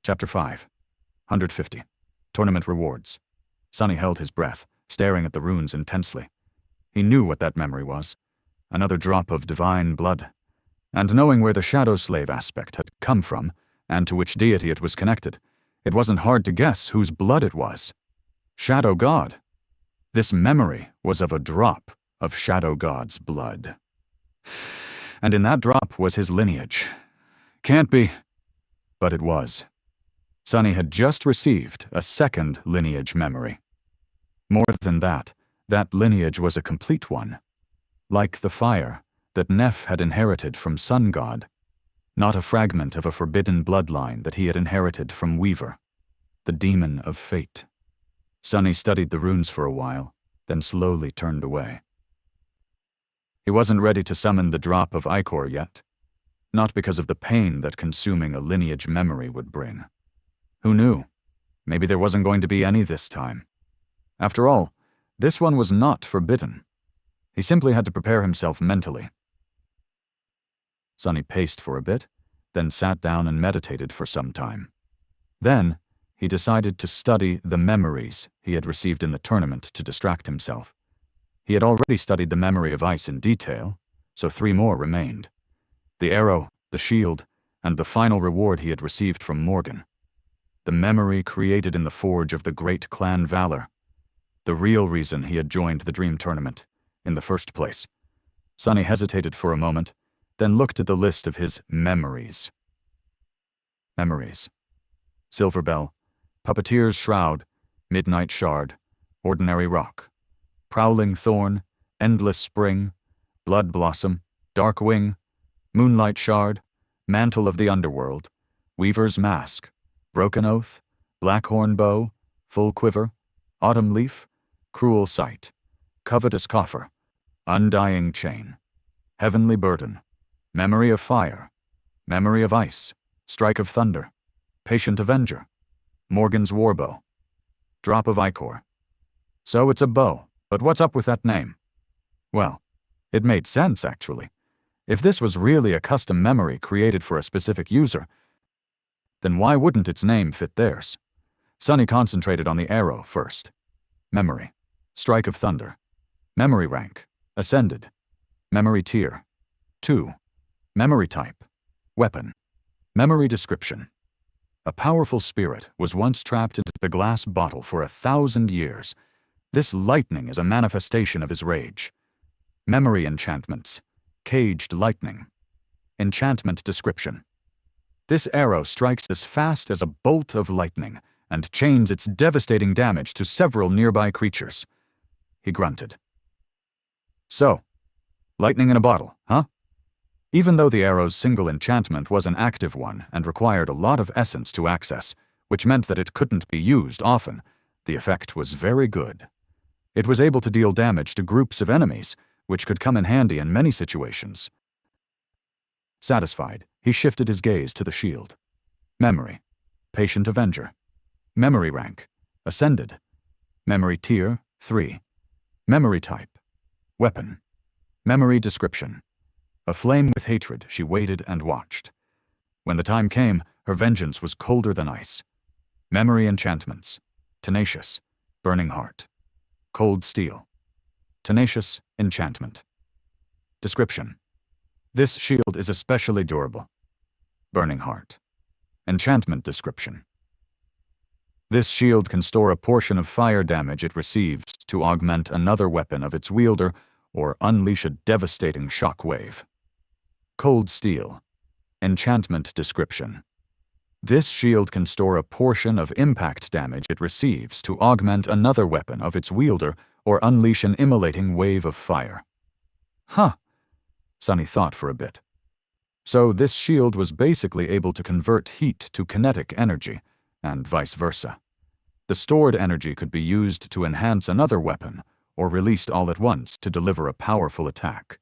Chapter 5. 150. Tournament Rewards. Sonny held his breath, staring at the runes intensely. He knew what that memory was. Another drop of divine blood. And knowing where the Shadow Slave aspect had come from, and to which deity it was connected, it wasn't hard to guess whose blood it was. Shadow God. This memory was of a drop of Shadow God's blood. And in that drop was his lineage. Can't be. But it was. Sonny had just received a second lineage memory. More than that lineage was a complete one. Like the fire that Neph had inherited from Sun God. Not a fragment of a forbidden bloodline that he had inherited from Weaver, the demon of fate. Sonny studied the runes for a while, then slowly turned away. He wasn't ready to summon the drop of Ichor yet. Not because of the pain that consuming a lineage memory would bring. Who knew? Maybe there wasn't going to be any this time. After all, this one was not forbidden. He simply had to prepare himself mentally. Sonny paced for a bit, then sat down and meditated for some time. Then, he decided to study the memories he had received in the tournament to distract himself. He had already studied the memory of ice in detail, so 3 more remained. The arrow, the shield, and the final reward he had received from Morgan. The memory created in the forge of the great clan Valor. The real reason he had joined the Dream Tournament, in the first place. Sonny hesitated for a moment, then looked at the list of his memories. Memories. Silver Bell, Puppeteer's Shroud, Midnight Shard, Ordinary Rock, Prowling Thorn, Endless Spring, Blood Blossom, Dark Wing, Moonlight Shard, Mantle of the Underworld, Weaver's Mask, Broken Oath, Blackhorn Bow, Full Quiver, Autumn Leaf, Cruel Sight, Covetous Coffer, Undying Chain, Heavenly Burden, Memory of Fire, Memory of Ice, Strike of Thunder, Patient Avenger, Morgan's Warbow, Drop of Ichor. So it's a bow, but what's up with that name? Well, it made sense, actually. If this was really a custom memory created for a specific user, then why wouldn't its name fit theirs? Sonny concentrated on the arrow first. Memory. Strike of Thunder. Memory rank. Ascended. Memory tier. 2. Memory type. Weapon. Memory description. A powerful spirit was once trapped into the glass bottle for 1,000 years. This lightning is a manifestation of his rage. Memory enchantments. Caged lightning. Enchantment description. This arrow strikes as fast as a bolt of lightning and chains its devastating damage to several nearby creatures. He grunted. So, lightning in a bottle, huh? Even though the arrow's single enchantment was an active one and required a lot of essence to access, which meant that it couldn't be used often, the effect was very good. It was able to deal damage to groups of enemies, which could come in handy in many situations. Satisfied, he shifted his gaze to the shield. Memory. Patient Avenger. Memory rank. Ascended. Memory tier. 3. Memory type. Weapon. Memory description. Aflame with hatred, she waited and watched. When the time came, her vengeance was colder than ice. Memory enchantments. Tenacious. Burning Heart. Cold Steel. Tenacious enchantment. Description. This shield is especially durable. Burning Heart. Enchantment description. This shield can store a portion of fire damage it receives to augment another weapon of its wielder or unleash a devastating shock wave. Cold Steel. Enchantment description. This shield can store a portion of impact damage it receives to augment another weapon of its wielder or unleash an immolating wave of fire. Huh. Sonny thought for a bit. So this shield was basically able to convert heat to kinetic energy, and vice versa. The stored energy could be used to enhance another weapon, or released all at once to deliver a powerful attack.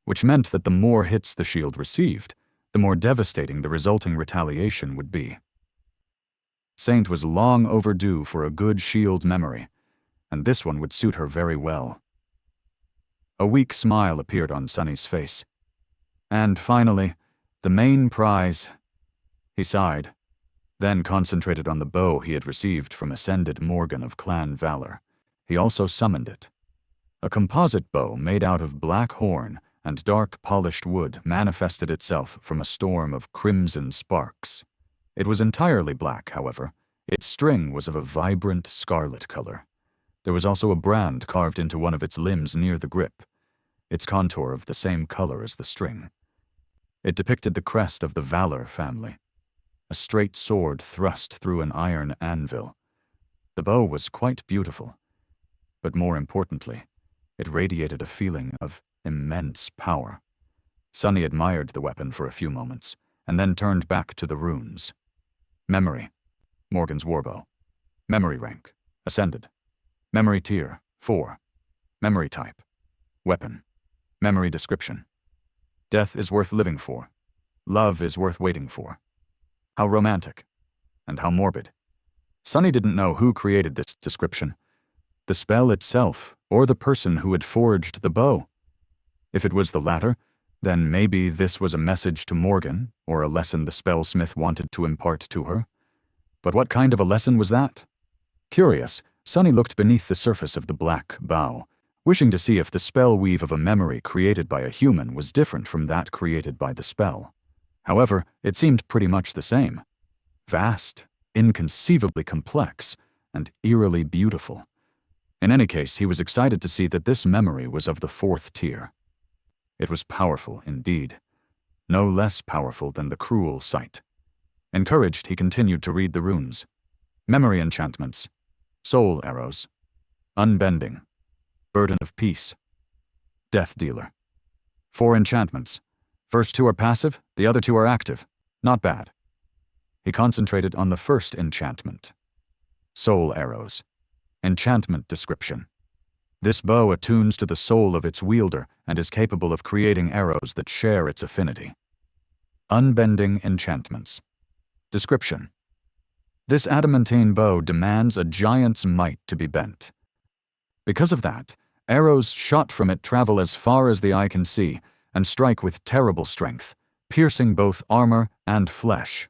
Which meant that the more hits the shield received, the more devastating the resulting retaliation would be. Saint was long overdue for a good shield memory, and this one would suit her very well. A weak smile appeared on Sonny's face. And finally, the main prize. He sighed. then concentrated on the bow he had received from Ascended Morgan of Clan Valor. He also summoned it. A composite bow made out of black horn and dark polished wood manifested itself from a storm of crimson sparks. It was entirely black, however. Its string was of a vibrant scarlet color. There was also a brand carved into one of its limbs near the grip, its contour of the same color as the string. It depicted the crest of the Valor family, a straight sword thrust through an iron anvil. The bow was quite beautiful, but more importantly, it radiated a feeling of immense power. Sunny admired the weapon for a few moments, and then turned back to the runes. Memory, Morgan's warbow. Memory rank, Ascended. Memory tier, 4. Memory type, weapon. Memory description. Death is worth living for. Love is worth waiting for. How romantic. And how morbid. Sunny didn't know who created this description, the spell itself, or the person who had forged the bow. If it was the latter, then maybe this was a message to Morgan, or a lesson the spellsmith wanted to impart to her. But what kind of a lesson was that? Curious, Sunny looked beneath the surface of the black bow, wishing to see if the spell weave of a memory created by a human was different from that created by the spell. However, it seemed pretty much the same. Vast, inconceivably complex, and eerily beautiful. In any case, he was excited to see that this memory was of the 4th tier. It was powerful indeed, no less powerful than the cruel sight. Encouraged, he continued to read the runes. Memory enchantments, soul arrows, unbending, burden of peace, death dealer. 4 enchantments. First 2 are passive, the other 2 are active. Not bad. He concentrated on the first enchantment. Soul arrows. Enchantment description. This bow attunes to the soul of its wielder and is capable of creating arrows that share its affinity. Unbending enchantments. Description. This adamantine bow demands a giant's might to be bent. Because of that, arrows shot from it travel as far as the eye can see and strike with terrible strength, piercing both armor and flesh.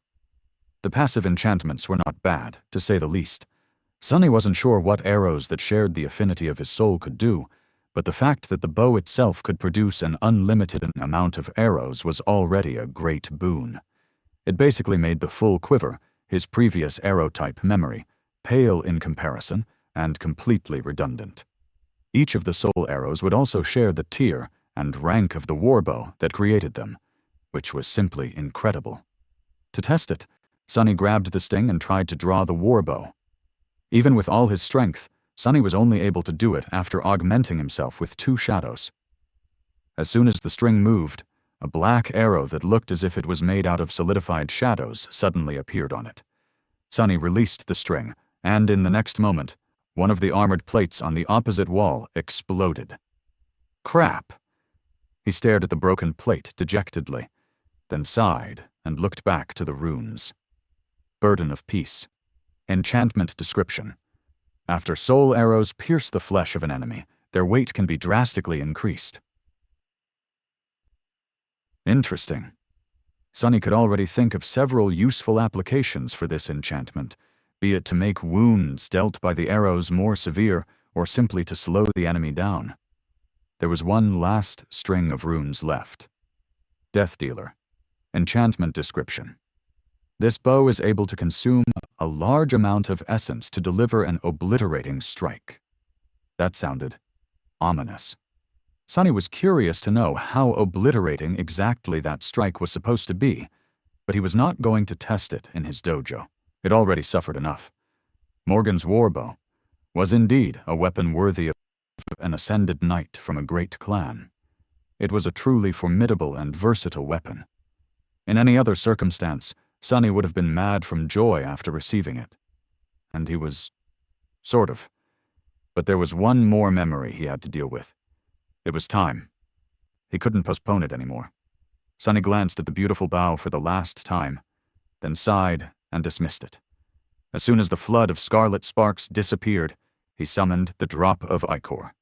The passive enchantments were not bad, to say the least. Sunny wasn't sure what arrows that shared the affinity of his soul could do, but the fact that the bow itself could produce an unlimited amount of arrows was already a great boon. It basically made the full quiver, his previous arrow-type memory, pale in comparison and completely redundant. Each of the soul arrows would also share the tier and rank of the warbow that created them, which was simply incredible. To test it, Sunny grabbed the sting and tried to draw the warbow. Even with all his strength, Sunny was only able to do it after augmenting himself with 2 shadows. As soon as the string moved, a black arrow that looked as if it was made out of solidified shadows suddenly appeared on it. Sunny released the string, and in the next moment, one of the armored plates on the opposite wall exploded. Crap! He stared at the broken plate dejectedly, then sighed and looked back to the runes. Burden of peace. Enchantment description. After soul arrows pierce the flesh of an enemy, their weight can be drastically increased. Interesting. Sunny could already think of several useful applications for this enchantment, be it to make wounds dealt by the arrows more severe or simply to slow the enemy down. There was one last string of runes left. Death Dealer. Enchantment description. This bow is able to consume a large amount of essence to deliver an obliterating strike. That sounded ominous. Sunny was curious to know how obliterating exactly that strike was supposed to be, but he was not going to test it in his dojo. It already suffered enough. Morgan's warbow was indeed a weapon worthy of an ascended knight from a great clan. It was a truly formidable and versatile weapon. In any other circumstance, Sunny would have been mad from joy after receiving it. And he was sort of. But there was one more memory he had to deal with. It was time. He couldn't postpone it anymore. Sunny glanced at the beautiful bow for the last time, then sighed and dismissed it. As soon as the flood of scarlet sparks disappeared, he summoned the drop of ichor.